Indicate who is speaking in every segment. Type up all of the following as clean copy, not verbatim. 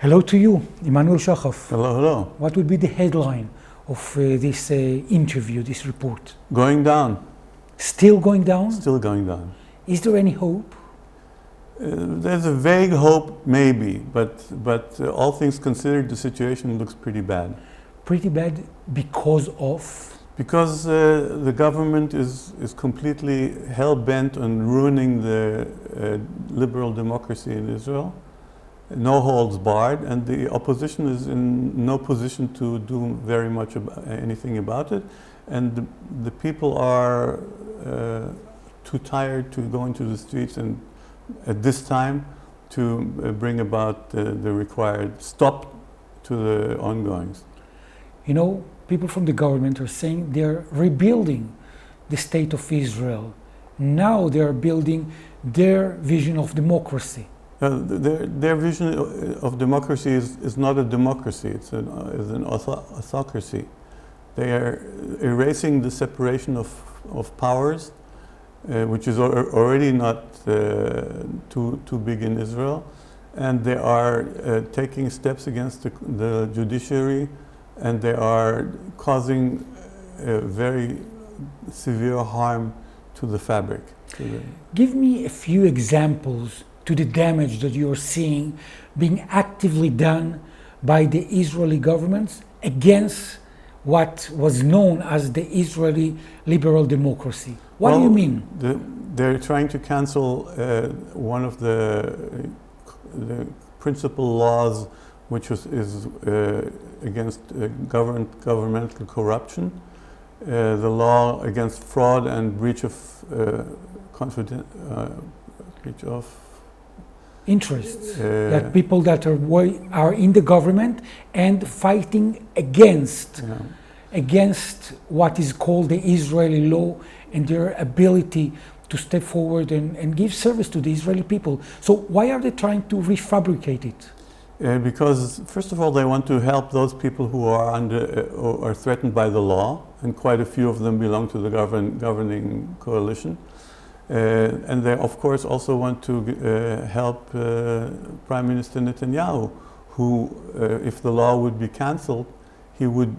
Speaker 1: Hello to you, Emanuel Shahaf.
Speaker 2: Hello, hello.
Speaker 1: What would be the headline of this interview, this report?
Speaker 2: Going down.
Speaker 1: Still going down?
Speaker 2: Still going down.
Speaker 1: Is there any hope?
Speaker 2: There's a vague hope, maybe, but all things considered, the situation looks pretty bad.
Speaker 1: Pretty bad because of?
Speaker 2: Because the government is completely hell-bent on ruining the liberal democracy in Israel. No holds barred, and the opposition is in no position to do very much anything about it. And the people are too tired to go into the streets and at this time to bring about the required stop to the ongoings.
Speaker 1: You know, people from the government are saying they're rebuilding the state of Israel. Now they're building their vision of democracy.
Speaker 2: Their vision of democracy is not a democracy, it's an autocracy. They are erasing the separation of powers, which is already not too big in Israel, and they are taking steps against the judiciary, and they are causing very severe harm to the fabric.
Speaker 1: Give me a few examples to the damage that you're seeing being actively done by the Israeli governments against what was known as the Israeli liberal democracy. What do you mean?
Speaker 2: They're trying to cancel one of the principal laws, which is against governmental corruption, the law against fraud and breach of
Speaker 1: interests, that people that are in the government and fighting against what is called the Israeli law and their ability to step forward and give service to the Israeli people. So why are they trying to refabricate it?
Speaker 2: Because first of all, they want to help those people who are are threatened by the law, and quite a few of them belong to the governing coalition. And they, of course, also want to help Prime Minister Netanel, who, if the law would be cancelled, he would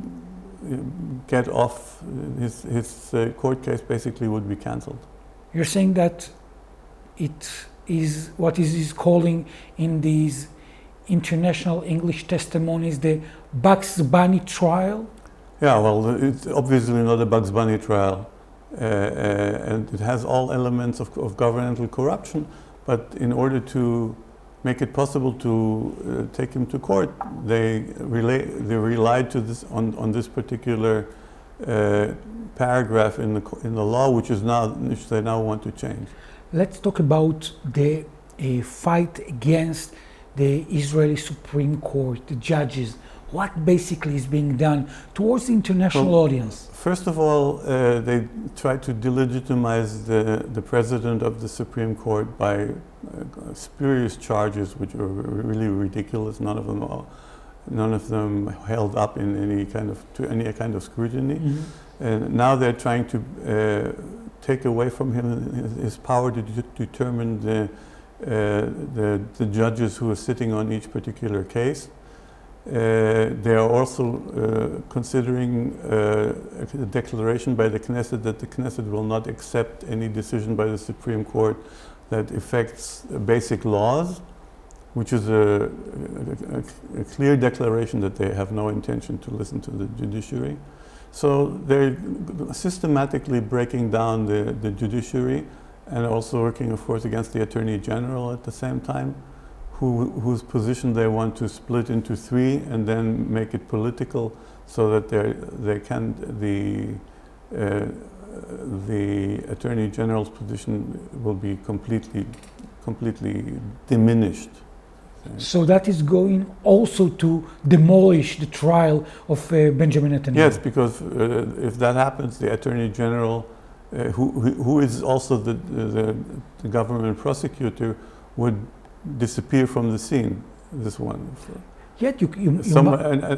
Speaker 2: get off, his court case basically would be cancelled.
Speaker 1: You're saying that it is what is calling in these international English testimonies the Bugs Bunny trial?
Speaker 2: Yeah, well, it's obviously not a Bugs Bunny trial. And it has all elements of governmental corruption, but in order to make it possible to take him to court, they relied to this on this particular paragraph in the law, which they now want to change.
Speaker 1: Let's talk about the fight against the Israeli Supreme Court, the judges. What basically is being done towards the international audience?
Speaker 2: First of all, they try to delegitimize the president of the Supreme Court by spurious charges, which are really ridiculous. None of them held up in any kind of scrutiny. Mm-hmm. And now they're trying to take away from him his power to determine the judges who are sitting on each particular case. They are also considering a declaration by the Knesset that the Knesset will not accept any decision by the Supreme Court that affects basic laws, which is a clear declaration that they have no intention to listen to the judiciary. So they're systematically breaking down the judiciary and also working, of course, against the Attorney General at the same time, whose position they want to split into three and then make it political, so that the Attorney General's position will be completely diminished.
Speaker 1: So that is going also to demolish the trial of Benjamin Netanel.
Speaker 2: Yes, because if that happens, the Attorney General, who is also the government prosecutor, would disappear from the scene. This one.
Speaker 1: Yet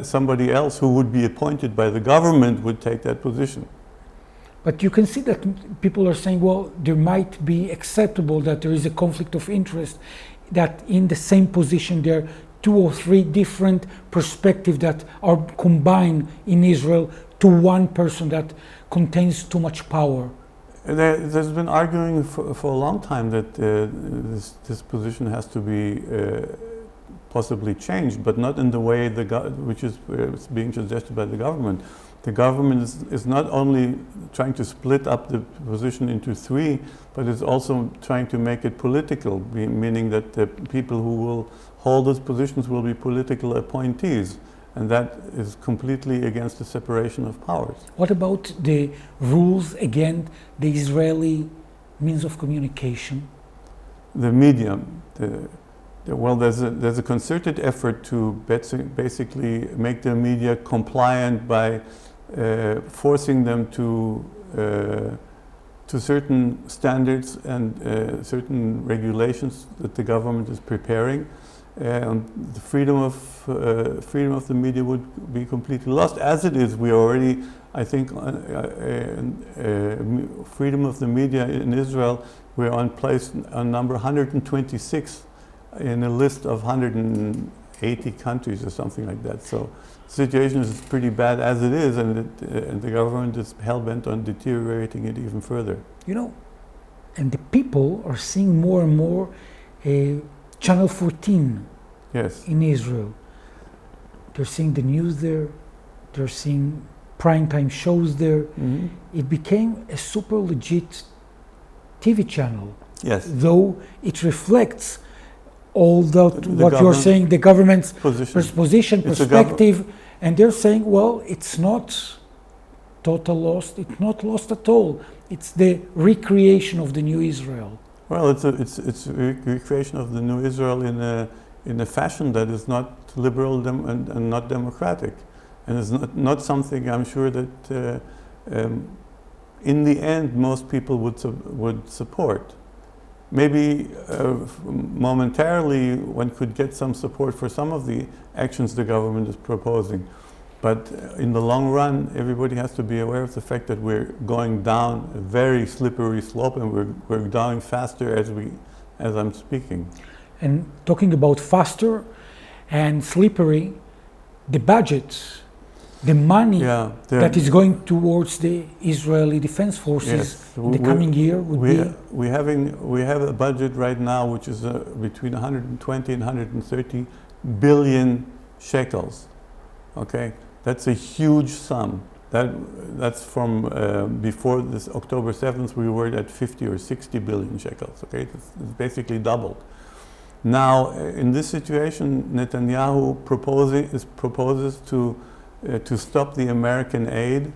Speaker 2: somebody else who would be appointed by the government would take that position.
Speaker 1: But you can see that people are saying, well, there might be acceptable that there is a conflict of interest, that in the same position there are 2 or 3 different perspectives that are combined in Israel to one person that contains too much power?
Speaker 2: There's been arguing for a long time that this position has to be possibly changed, but not in the way which is being suggested by the government. The government is not only trying to split up the position into 3, but is also trying to make it political, meaning that the people who will hold those positions will be political appointees, and that is completely against the separation of powers.
Speaker 1: What about the rules against the Israeli means of communication?
Speaker 2: The media. Well, there's a concerted effort to basically make the media compliant by forcing them to certain standards and certain regulations that the government is preparing. The freedom of the media would be completely lost. As it is, we already, I think, freedom of the media in Israel, we're on place on number 126 in a list of 180 countries or something like that. So the situation is pretty bad as it is, and the government is hell-bent on deteriorating it even further.
Speaker 1: You know, and the people are seeing more and more Channel 14 in Israel. They're seeing the news there, they're seeing primetime shows there.
Speaker 2: Mm-hmm.
Speaker 1: It became a super legit TV channel.
Speaker 2: Yes.
Speaker 1: Though it reflects all that what you're saying, the government's position, perspective, and they're saying, well, it's not total loss, it's not lost at all. It's the recreation of the new Israel.
Speaker 2: Well, it's a recreation of the new Israel in a fashion that is not liberal and not democratic, and is not something I'm sure that in the end most people would support. Maybe momentarily one could get some support for some of the actions the government is proposing, but in the long run, everybody has to be aware of the fact that we're going down a very slippery slope, and we're going faster as I'm speaking.
Speaker 1: And talking about faster and slippery, the budget, the money that is going towards the Israeli Defense Forces in the coming year would be...
Speaker 2: We have a budget right now which is between 120 and 130 billion shekels. Okay, that's a huge sum. That's from before this October 7th, we were at 50 or 60 billion shekels. Okay, it's basically doubled. Now, in this situation, Netanyahu proposes to stop the American aid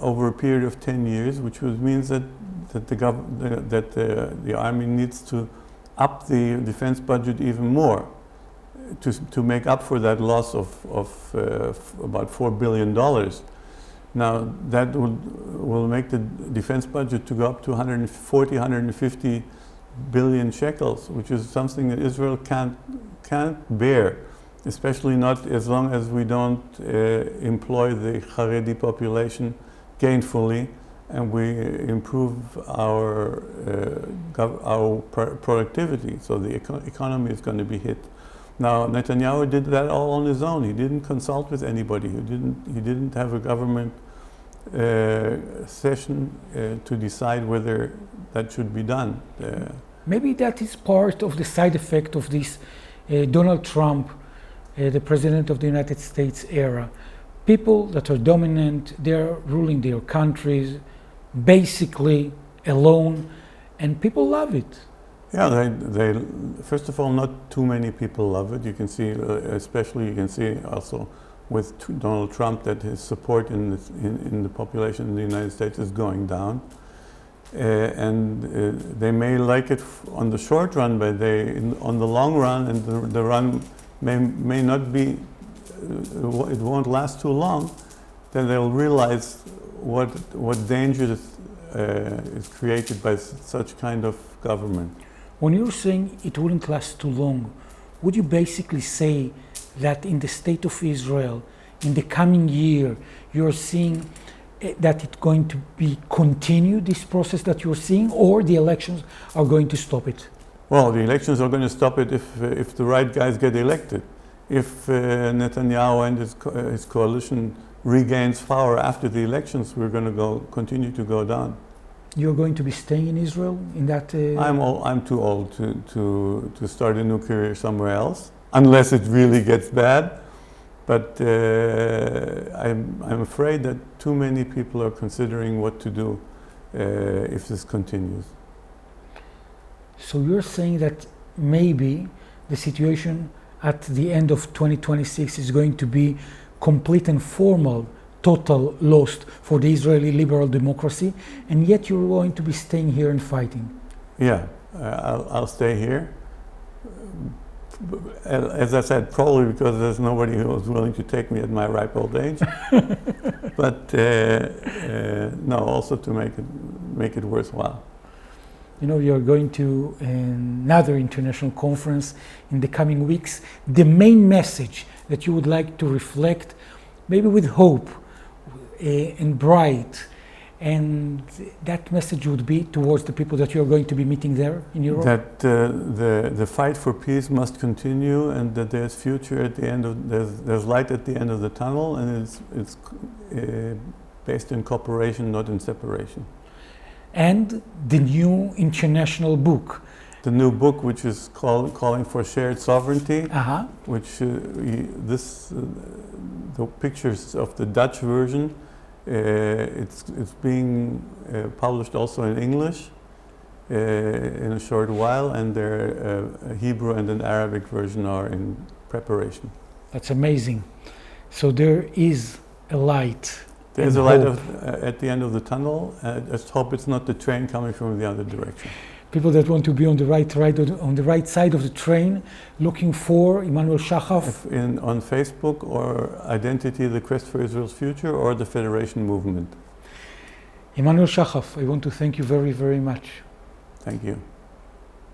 Speaker 2: over a period of 10 years, which means that the army needs to up the defense budget even more to make up for that loss of about $4 billion. Now, that will make the defense budget to go up to 140, 150 billion shekels, which is something that Israel can't bear, especially not as long as we don't employ the Haredi population gainfully, and we improve our productivity. So the economy is going to be hit. Now, Netanyahu did that all on his own. He didn't consult with anybody. He didn't have a government session to decide whether that should be done.
Speaker 1: Maybe that is part of the side effect of this Donald Trump, the President of the United States era. People that are dominant, they're ruling their countries basically alone, and people love it.
Speaker 2: Yeah, they first of all, not too many people love it. You can see, especially you can see also with Donald Trump, that his support in the population in the United States is going down. And they may like it on the short run, but on the long run, and the run may not be, it won't last too long, then they'll realize what danger is created by such kind of government.
Speaker 1: When you're saying it wouldn't last too long, would you basically say that in the state of Israel, in the coming year, you're seeing that it's going to be continue this process that you're seeing, or the elections are going to stop it?
Speaker 2: Well, the elections are going to stop it if the right guys get elected. If Netanyahu and his coalition regains power after the elections, we're going to continue to go down.
Speaker 1: You're going to be staying in Israel in that?
Speaker 2: I'm too old to start a new career somewhere else, unless it really gets bad. But I'm afraid that too many people are considering what to do if this continues.
Speaker 1: So you're saying that maybe the situation at the end of 2026 is going to be complete and formal, total loss for the Israeli liberal democracy, and yet you're going to be staying here and fighting.
Speaker 2: Yeah, I'll stay here. As I said, probably because there's nobody who's willing to take me at my ripe old age. But no, also to make it worthwhile.
Speaker 1: You know, you're going to another international conference in the coming weeks. The main message that you would like to reflect, maybe with hope and bright, and that message would be towards the people that you're going to be meeting there in Europe?
Speaker 2: That the fight for peace must continue, and that there's future at the end of there's light at the end of the tunnel, and it's based in cooperation, not in separation. And
Speaker 1: the new international book.
Speaker 2: The new book, which is calling for shared sovereignty, which the pictures of the Dutch version, it's being published also in English in a short while, and a Hebrew and an Arabic version are in preparation.
Speaker 1: That's amazing. So there is a light.
Speaker 2: There's a light at the end of the tunnel. Just hope it's not the train coming from the other direction.
Speaker 1: People that want to be on the right side of the train, looking for Emanuel Shahaf
Speaker 2: on Facebook, or Identity: The Quest for Israel's Future, or the Federation Movement.
Speaker 1: Emanuel Shahaf, I want to thank you very, very much.
Speaker 2: Thank you.